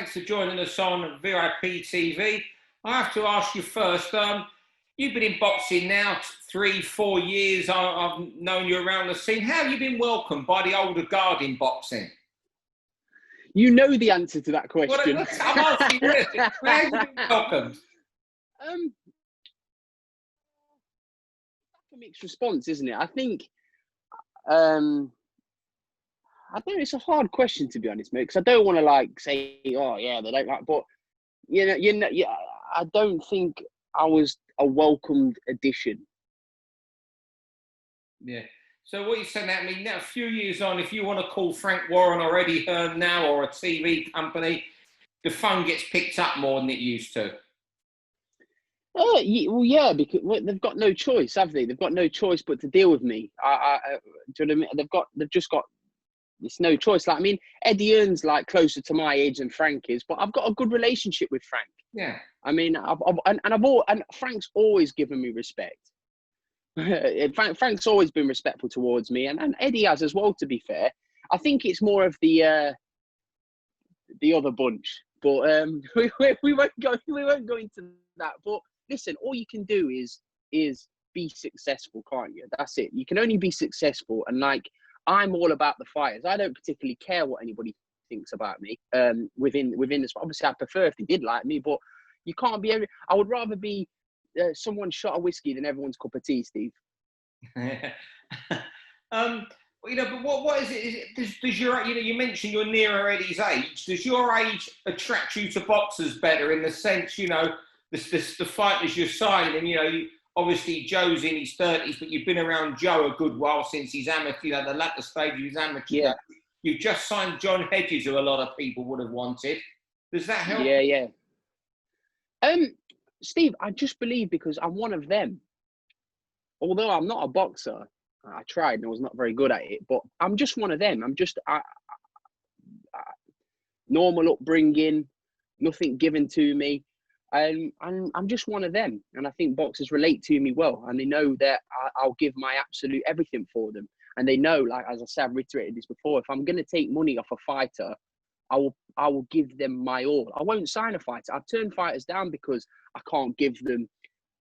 Thanks for joining us on VIP TV. I have to ask you first, you've been in boxing now 3-4 years. I've known you around the scene. How have you been welcomed by the older guard in boxing? You know the answer to that question. Well, I'm asking you, how have you been welcomed? A mixed response, isn't it? I think, I don't know, it's a hard question, to be honest, mate, because I don't want to say, oh yeah, they don't like, but yeah, I don't think I was a welcomed addition. Yeah. So what you saying that, I mean, now a few years on, if you want to call Frank Warren or Eddie Hearn now or a TV company, the phone gets picked up more than it used to. Well, yeah, because they've got no choice, have they? They've got no choice but to deal with me. Do you know what I mean? They've just got. It's no choice. Like, I mean, Eddie Hearn's like closer to my age than Frank is, but I've got a good relationship with Frank. Yeah. I mean, and Frank's always given me respect. Frank's always been respectful towards me, and Eddie has as well. To be fair, I think it's more of the other bunch, but we won't go into that. But listen, all you can do is be successful, can't you? That's it. You can only be successful, and I'm all about the fighters. I don't particularly care what anybody thinks about me. Within this, obviously, I prefer if they did like me, but you can't be. I would rather be someone's shot of whiskey than everyone's cup of tea, Steve. But what is it? Does your, you mentioned you're nearer Eddie's age. Does your age attract you to boxers better in the sense, the fighters you're signing, and obviously Joe's in his 30s, but you've been around Joe a good while since he's amateur, the latter stage of his amateur. Yeah. You've just signed John Hedges, who a lot of people would have wanted. Does that help? Yeah. Steve, I just believe because I'm one of them. Although I'm not a boxer, I tried and I was not very good at it, but I'm just one of them. I'm just normal upbringing, nothing given to me. And I'm just one of them. And I think boxers relate to me well. And they know that I'll give my absolute everything for them. And they know, as I said, I've reiterated this before, if I'm going to take money off a fighter, I will give them my all. I won't sign a fighter. I've turned fighters down because I can't give them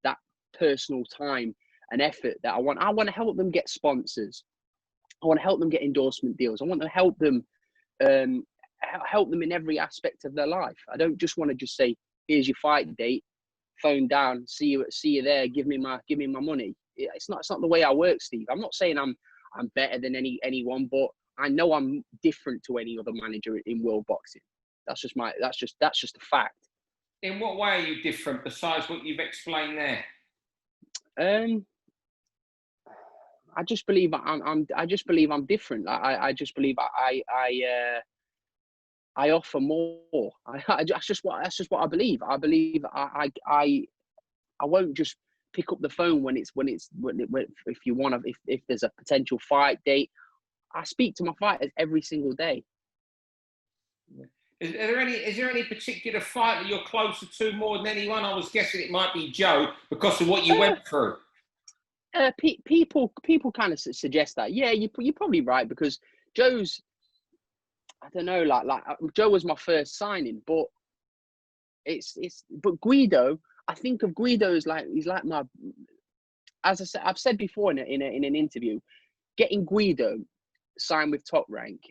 that personal time and effort that I want. I want to help them get sponsors. I want to help them get endorsement deals. I want to help them in every aspect of their life. I don't just want to just say, here's your fight date, phone down, see you there, give me my money. It's not the way I work, Steve. I'm not saying I'm better than anyone, but I know I'm different to any other manager in world boxing. That's just a fact. In what way are you different besides what you've explained there? I just believe I just believe I'm different. I just believe I offer more. That's just what I believe. I believe I won't just pick up the phone when if you want to, if there's a potential fight date. I speak to my fighters every single day. Is there any particular fight that you're closer to more than anyone? I was guessing it might be Joe because of what you went through. People kind of suggest that. Yeah, you're probably right because Joe's. I don't know, Joe was my first signing, but but Guido. I think of Guido as he's like my. As I said, I've said before in an interview, getting Guido signed with Top Rank,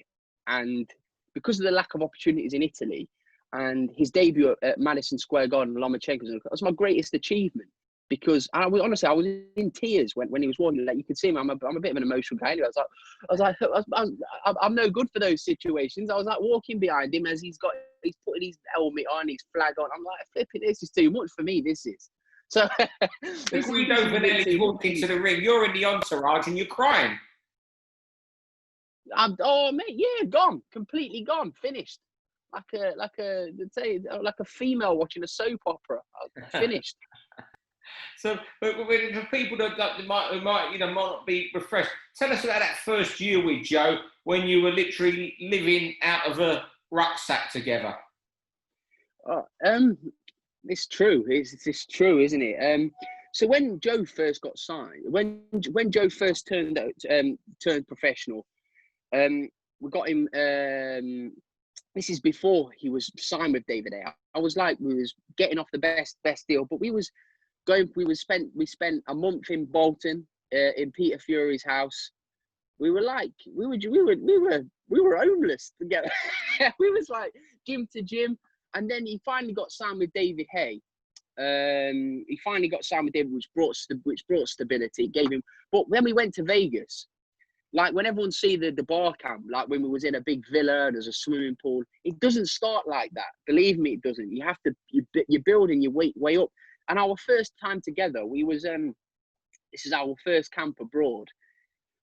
and because of the lack of opportunities in Italy, and his debut at Madison Square Garden, Lomachenko's, that was my greatest achievement. Because I was in tears when he was walking. You could see me. I'm a bit of an emotional guy. Anyway, I'm no good for those situations. I was walking behind him as he's putting his helmet on, his flag on. I'm like, flipping, this is too much for me. This is. So. If we don't Vanelli walk into the ring, you're in the entourage and you're crying. Mate, yeah, gone, completely gone, finished. Like a female watching a soap opera. Finished. So, but for people that might not be refreshed, tell us about that first year with Joe when you were literally living out of a rucksack together. It's true. It's true, isn't it? So when Joe first got signed, when Joe first turned professional, we got him. this is before he was signed with David A. I was like, we was getting off the best deal, but we spent a month in Bolton, in Peter Fury's house. We were homeless together. We was like gym to gym, and then he finally got signed with David Hay. He finally got signed with David, which brought stability. Gave him. But when we went to Vegas, like when everyone see the bar camp, like when we was in a big villa, there's a swimming pool. It doesn't start like that. Believe me, it doesn't. You have to you're building your way up. And our first time together, we was this is our first camp abroad.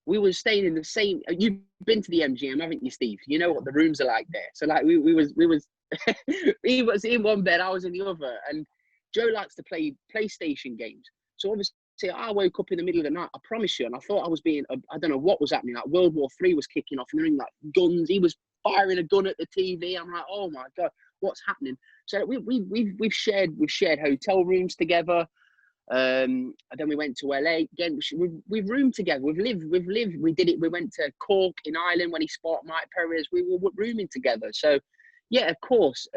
We were staying in the same. You've been to the MGM, haven't you, Steve? You know what the rooms are like there. So like we was he was in one bed, I was in the other, and Joe likes to play PlayStation games. So obviously I woke up in the middle of the night. I promise you, and I thought I was being. I don't know what was happening. Like World War III was kicking off, and there were like guns. He was firing a gun at the TV. I'm like, oh my god, what's happening? So we've shared hotel rooms together. And then we went to LA again. We've roomed together. We've lived. We did it. We went to Cork in Ireland when he spotted Mike Perez. We were rooming together. So, yeah, of course.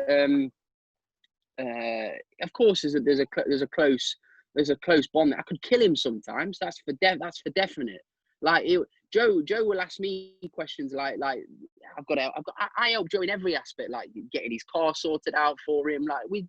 Of course, there's a close bond. I could kill him sometimes. That's for definite. Like Joe will ask me questions like I help Joe in every aspect, like getting his car sorted out for him. Like we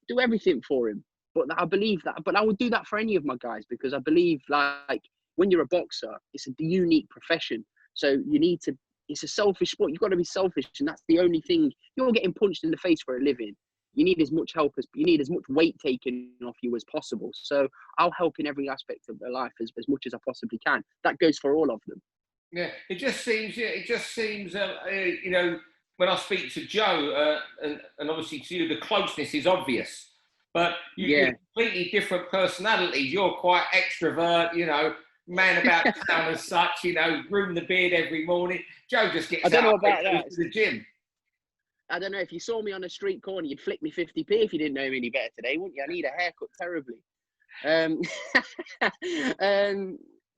do everything for him. But I believe that. But I would do that for any of my guys because I believe like when you're a boxer, it's a unique profession. So you need to. It's a selfish sport. You've got to be selfish, and that's the only thing. You're getting punched in the face for a living. You need as much help as you need as much weight taken off you as possible. So I'll help in every aspect of their life as much as I possibly can. That goes for all of them. Yeah, it just seems. You know, when I speak to Joe, and obviously to you, the closeness is obvious. But you're completely different personalities. You're quite extrovert, you know, man about town as such, you know, groom the beard every morning. Joe just gets out to the gym. I don't know, if you saw me on a street corner, you'd flick me 50p if you didn't know me any better today, wouldn't you? I need a haircut terribly.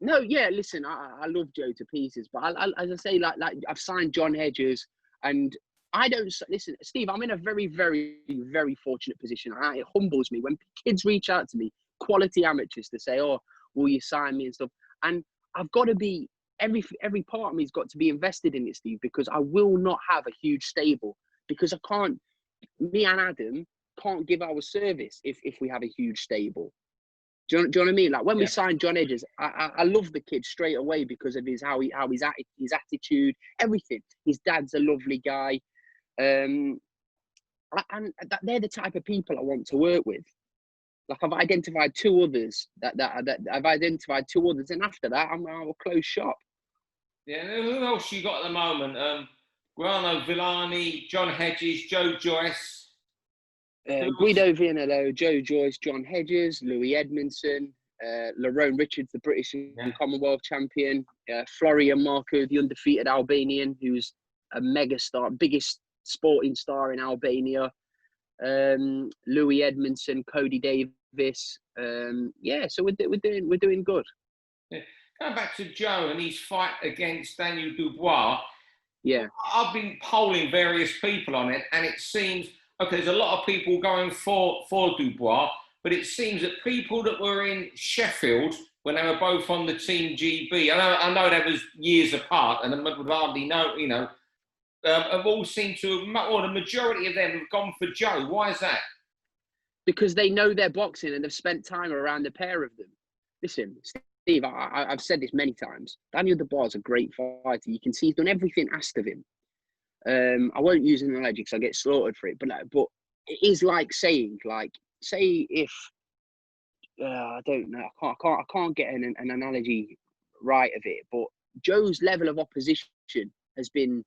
No, yeah, listen, I love Joe to pieces, but as I say, like I've signed John Hedges, and I don't listen, Steve. I'm in a very, very, very fortunate position. It humbles me when kids reach out to me, quality amateurs, to say, "Oh, will you sign me?" and stuff. And I've got to be every part of me's got to be invested in it, Steve, because I will not have a huge stable because I can't. Me and Adam can't give our service if we have a huge stable. Do you know what I mean? Like when we signed John Edges, I love the kid straight away because of his attitude, everything. His dad's a lovely guy. And they're the type of people I want to work with. Like I've identified two others and after that I'll close shop. Yeah, who else you got at the moment? Guano Villani, John Hedges, Joe Joyce, Guido Vianello, Joe Joyce, John Hedges, Louis Edmondson, Lerone Richards, the British and Commonwealth champion, Florian Marco, the undefeated Albanian, who's a mega star, biggest sporting star in Albania, Louis Edmondson, Cody Davis. So we're doing good. Yeah. Going back to Joe and his fight against Daniel Dubois. Yeah, I've been polling various people on it, and it seems there's a lot of people going for Dubois, but it seems that people that were in Sheffield when they were both on the Team GB, I know that was years apart, and I would hardly know, you know. Have all seemed to, or the majority of them have gone for Joe. Why is that? Because they know their boxing and they've spent time around the pair of them. Listen, Steve, I've said this many times. Daniel Dubois is a great fighter. You can see he's done everything asked of him. I won't use an analogy because I get slaughtered for it, but it is like saying, say if I don't know, I can't get an analogy right of it, but Joe's level of opposition has been.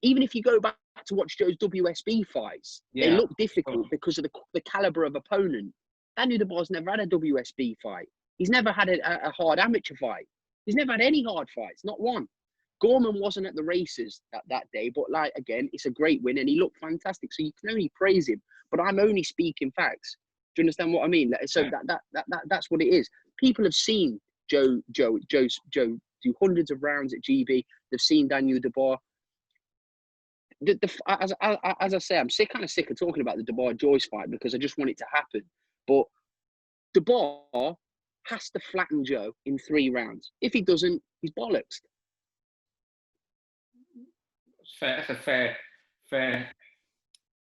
Even if you go back to watch Joe's WSB fights, they look difficult because of the caliber of opponent. Daniel Dubois never had a WSB fight. He's never had a hard amateur fight. He's never had any hard fights, not one. Gorman wasn't at the races that day, but again, it's a great win and he looked fantastic. So you can only praise him. But I'm only speaking facts. Do you understand what I mean? So that's what it is. People have seen Joe do hundreds of rounds at GB. They've seen Daniel Dubois. as I say, I'm kind of sick of talking about the Dubois Joyce fight because I just want it to happen. But Dubois has to flatten Joe in 3 rounds. If he doesn't, he's bollocks. Fair. That's a fair.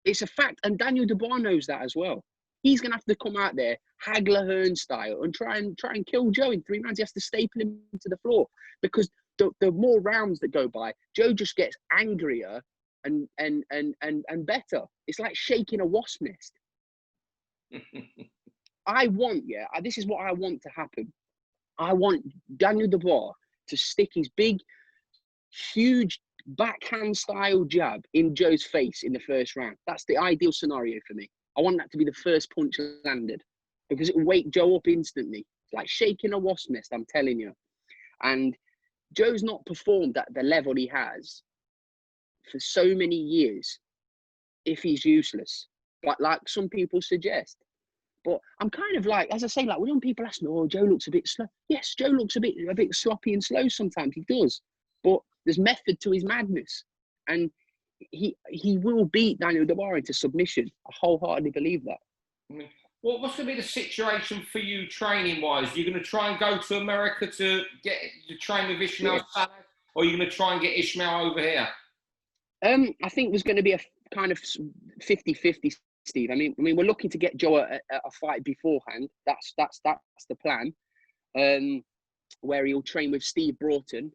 It's a fact, and Daniel Dubois knows that as well. He's gonna have to come out there, Hagler Hearn style, and try and kill Joe in 3 rounds. He has to staple him to the floor because the more rounds that go by, Joe just gets angrier and better. It's like shaking a wasp nest. This is what I want to happen. I want Daniel Dubois to stick his big, huge backhand style jab in Joe's face in the first round. That's the ideal scenario for me. I want that to be the first punch landed because it will wake Joe up instantly. It's like shaking a wasp nest, I'm telling you. And Joe's not performed at the level he has for so many years if he's useless, but like some people suggest. But I'm kind of like, as I say, like when people ask me, "Oh, Joe looks a bit slow." Yes, Joe looks a bit sloppy and slow sometimes. He does, but there's method to his madness, and he will beat Daniel Dubois into submission. I wholeheartedly believe that. Well, what's going to be the situation for you training wise? You're going to try and go to America to train with Ishmael Salas, or are you going to try and get Ishmael over here? I think there's going to be a kind of 50-50. Steve, I mean, we're looking to get Joe a fight beforehand. That's the plan. Where he'll train with Steve Broughton,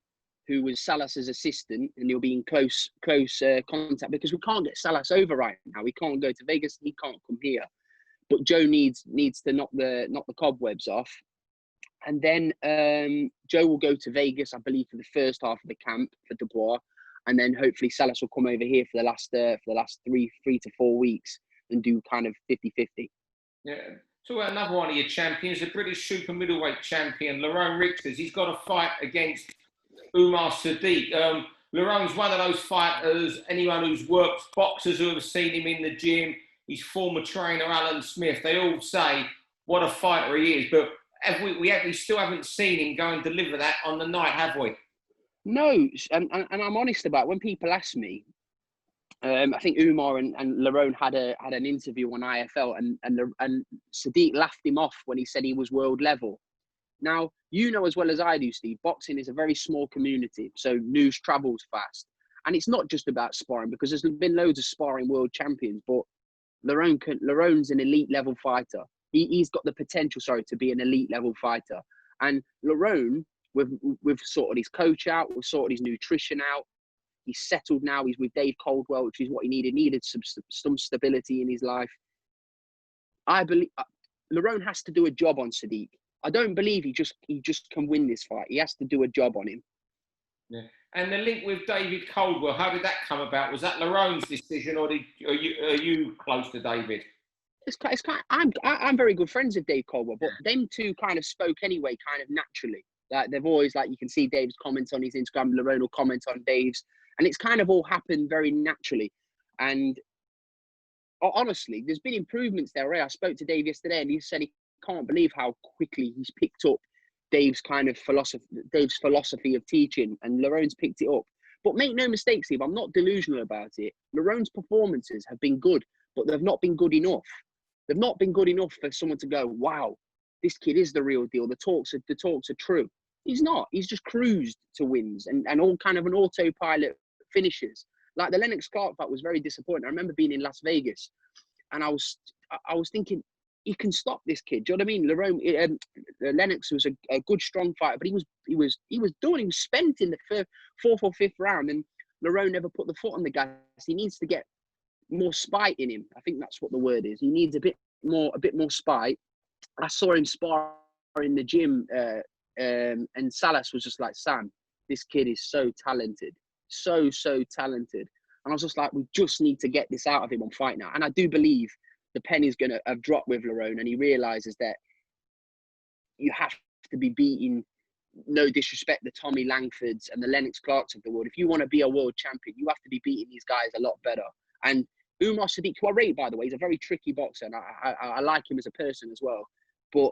who was Salas's assistant, and he'll be in close contact because we can't get Salas over right now. We can't go to Vegas. He can't come here. But Joe needs to knock the cobwebs off, and then Joe will go to Vegas, I believe, for the first half of the camp for Dubois, and then hopefully Salas will come over here for the last 3 to 4 weeks. And do kind of 50-50. Yeah. So another one of your champions, the British super middleweight champion, Lerone Richters. He's got a fight against Umar Sadiq. Lerone's one of those fighters, anyone who's worked, boxers who have seen him in the gym, his former trainer, Alan Smith, they all say what a fighter he is. But we still haven't seen him go and deliver that on the night, have we? No, and I'm honest about it. When people ask me, I think Umar and Lerone had an interview on IFL, and Sadiq laughed him off when he said he was world level. Now, you know as well as I do, Steve, boxing is a very small community, so news travels fast. And it's not just about sparring, because there's been loads of sparring world champions, but Lerone's an elite level fighter. He's got the potential, to be an elite level fighter. And Lerone, we've sorted his coach out, we've sorted his nutrition out. He's settled now. He's with Dave Caldwell, which is what he needed. Needed some stability in his life. I believe Lerone has to do a job on Sadiq. I don't believe he just can win this fight. He has to do a job on him. Yeah. And the link with David Caldwell, how did that come about? Was that Lerone's decision, or are you close to David? It's kind. I'm very good friends with Dave Caldwell, but them two kind of spoke anyway, kind of naturally. Like they've always, like, you can see Dave's comments on his Instagram, Lerone will comment on Dave's, and it's kind of all happened very naturally. And honestly, there's been improvements there. Right? I spoke to Dave yesterday, and he said he can't believe how quickly he's picked up Dave's kind of philosophy of teaching, and Lerone's picked it up. But make no mistake, Steve, I'm not delusional about it. Lerone's performances have been good, but they've not been good enough. They've not been good enough for someone to go, wow, this kid is the real deal. The talks are true. He's not. He's just cruised to wins and all kind of an autopilot finishes. Like the Lennox Clark fight was very disappointing. I remember being in Las Vegas, and I was thinking, he can stop this kid. Do you know what I mean? Lennox was a good, strong fighter, but he was done. He was spent in the fourth or fifth round, and Lerone never put the foot on the gas. He needs to get more spite in him. I think that's what the word is. He needs a bit more spite. I saw him spar in the gym, and Salas was just like, Sam, this kid is so talented, so talented. And I was just like, we just need to get this out of him on Fight Now. And I do believe the penny's going to have dropped with Lerone, and he realises that you have to be beating, no disrespect, the Tommy Langfords and the Lennox Clarks of the world. If you want to be a world champion, you have to be beating these guys a lot better. And Umar Sadiq, who I rate, by the way, is a very tricky boxer, and I like him as a person as well. But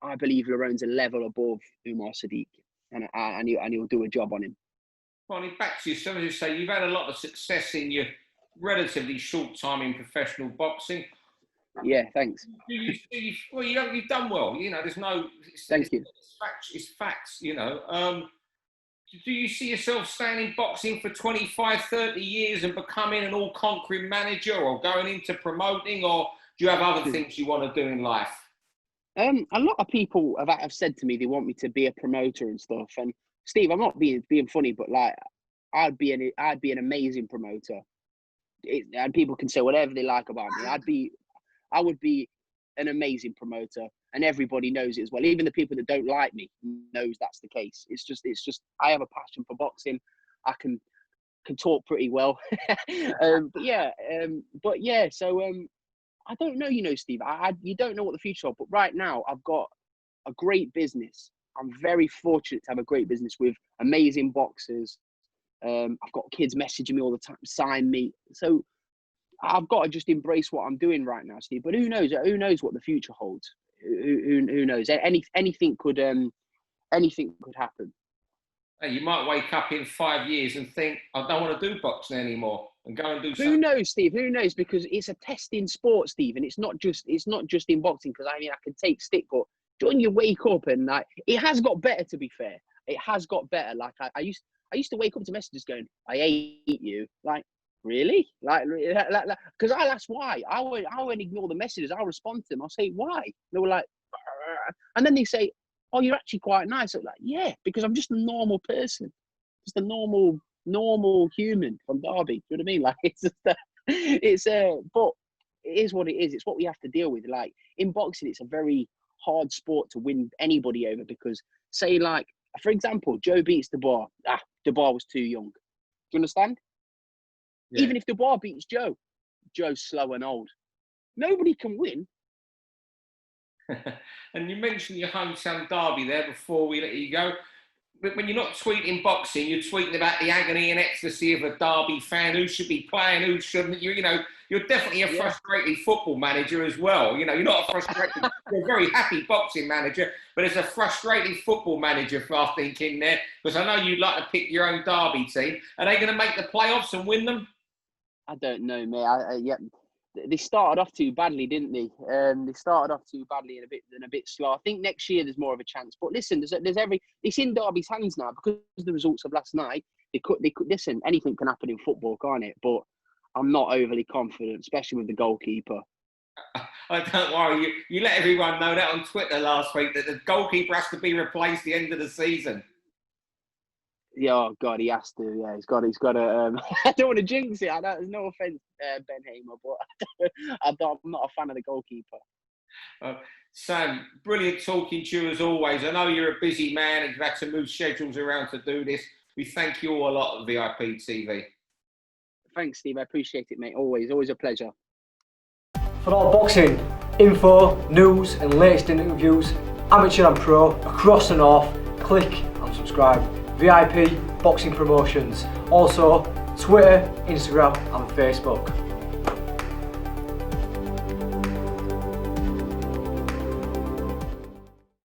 I believe Lerone's a level above Umar Sadiq, and he'll do a job on him. Finally, back to yourself, as you say, you've had a lot of success in your relatively short time in professional boxing. Yeah, thanks. Do you see? Well, you've done well. You know, there's no. Thank you. It's facts. You know. Do you see yourself staying in boxing for 25, 30 years and becoming an all-conquering manager, or going into promoting, or do you have other things you want to do in life? A lot of people have said to me they want me to be a promoter and stuff. And Steve, I'm not being funny, but like, I'd be an amazing promoter. And people can say whatever they like about me. I would be an amazing promoter, and everybody knows it as well. Even the people that don't like me knows that's the case. It's just I have a passion for boxing. I can talk pretty well. But yeah. So I don't know, you know, Steve. You don't know what the future holds, but right now I've got a great business. I'm very fortunate to have a great business with amazing boxers. I've got kids messaging me all the time, sign me. So I've got to just embrace what I'm doing right now, Steve. But who knows? Who knows what the future holds? Who knows? Anything could happen. Hey, you might wake up in 5 years and think, I don't want to do boxing anymore, and go and do something. Who knows, Steve? Who knows? Because it's a testing sport, Steve, and it's not just in boxing. Because I mean, I can take stick, but when you wake up and like, it has got better. To be fair, it has got better. Like I used to wake up to messages going, "I hate you." Like, really? Like, because I'll ask why. I won't ignore the messages. I'll respond to them. I'll say why. They were like, and then they say, "Oh, you're actually quite nice." I'm like, yeah, because I'm just a normal person, just a normal human from Derby. Do you know what I mean? Like, but it is what it is. It's what we have to deal with. Like, in boxing, it's a very hard sport to win anybody over, because say, like, for example, Joe beats Dubois. Dubois was too young. Do you understand? Yeah. Even if Dubois beats Joe, Joe's slow and old. Nobody can win. And you mentioned your hometown Derby there before we let you go. But when you're not tweeting boxing, you're tweeting about the agony and ecstasy of a Derby fan, who should be playing, who shouldn't. You're definitely a frustrated football manager as well. You know, you're not a frustrated, you're a very happy boxing manager, but it's a frustrated football manager, I think, in there, because I know you'd like to pick your own Derby team. Are they going to make the playoffs and win them? I don't know, mate. They started off too badly, didn't they? They started off too badly and a bit slow. I think next year there's more of a chance. But listen, it's in Derby's hands now because of the results of last night. They could listen. Anything can happen in football, can't it? But I'm not overly confident, especially with the goalkeeper. Don't worry. You let everyone know that on Twitter last week that the goalkeeper has to be replaced at the end of the season. Yeah, oh God, he has to. Yeah, he's got to. I don't want to jinx it. There's no offense, Ben Hamer, but I'm not a fan of the goalkeeper. Sam, brilliant talking to you as always. I know you're a busy man and you've had to move schedules around to do this. We thank you all a lot at VIP TV. Thanks, Steve. I appreciate it, mate. Always a pleasure. For all boxing info, news, and latest interviews, amateur and pro across the north, click and subscribe. VIP Boxing Promotions. Also, Twitter, Instagram, and Facebook.